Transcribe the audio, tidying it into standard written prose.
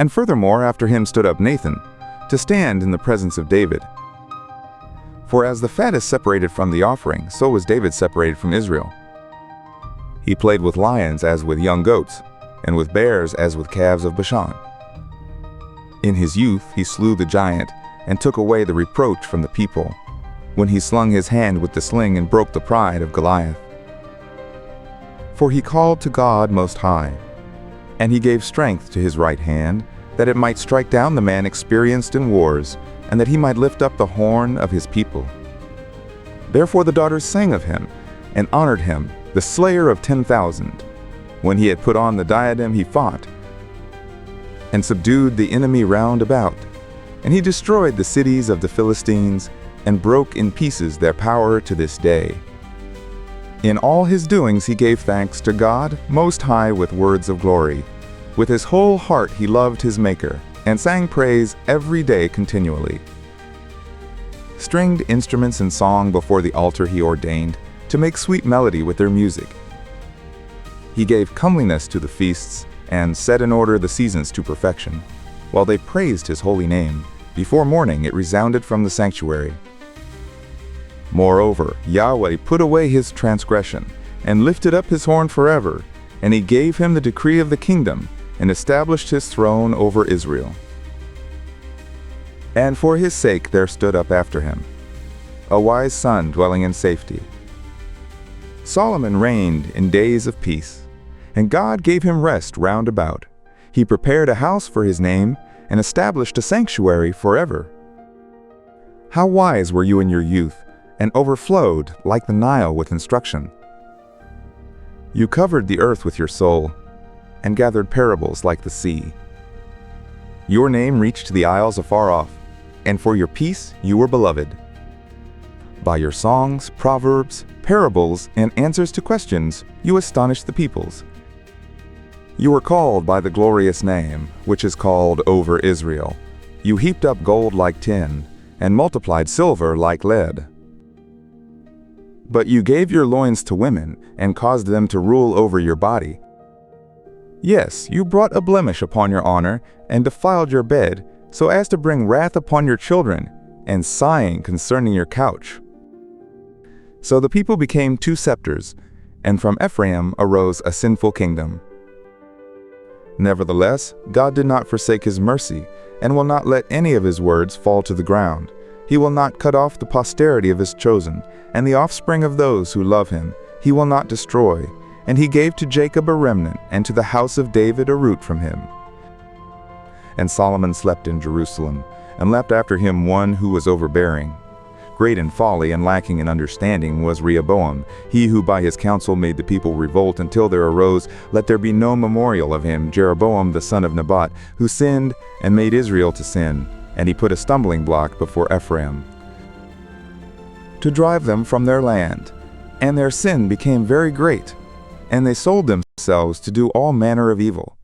And furthermore, after him stood up Nathan, to stand in the presence of David. For as the fat is separated from the offering, so was David separated from Israel. He played with lions as with young goats, and with bears as with calves of Bashan. In his youth he slew the giant, and took away the reproach from the people, when he slung his hand with the sling and broke the pride of Goliath. For he called to God Most High, and he gave strength to his right hand, that it might strike down the man experienced in wars, and that he might lift up the horn of his people. Therefore the daughters sang of him, and honored him, the slayer of 10,000. When he had put on the diadem he fought, and subdued the enemy round about. And he destroyed the cities of the Philistines, and broke in pieces their power to this day. In all his doings he gave thanks to God Most High with words of glory. With his whole heart he loved his Maker, and sang praise every day continually. Stringed instruments and song before the altar he ordained, to make sweet melody with their music. He gave comeliness to the feasts, and set in order the seasons to perfection. While they praised his holy name, before morning it resounded from the sanctuary. Moreover, Yahweh put away his transgression, and lifted up his horn forever, and he gave him the decree of the kingdom, and established his throne over Israel. And for his sake there stood up after him a wise son dwelling in safety. Solomon reigned in days of peace, and God gave him rest round about. He prepared a house for his name, and established a sanctuary forever. How wise were you in your youth, and overflowed like the Nile with instruction. You covered the earth with your soul, and gathered parables like the sea. Your name reached the isles afar off, and for your peace you were beloved. By your songs, proverbs, parables, and answers to questions, you astonished the peoples. You were called by the glorious name, which is called over Israel. You heaped up gold like tin, and multiplied silver like lead. But you gave your loins to women, and caused them to rule over your body. Yes, you brought a blemish upon your honor, and defiled your bed, so as to bring wrath upon your children, and sighing concerning your couch. So the people became two scepters, and from Ephraim arose a sinful kingdom. Nevertheless, God did not forsake his mercy, and will not let any of his words fall to the ground. He will not cut off the posterity of his chosen, and the offspring of those who love him he will not destroy. And he gave to Jacob a remnant, and to the house of David a root from him. And Solomon slept in Jerusalem, and left after him one who was overbearing. Great in folly and lacking in understanding was Rehoboam, he who by his counsel made the people revolt, until there arose, let there be no memorial of him, Jeroboam the son of Nebat, who sinned and made Israel to sin. And he put a stumbling block before Ephraim, to drive them from their land. And their sin became very great, and they sold themselves to do all manner of evil.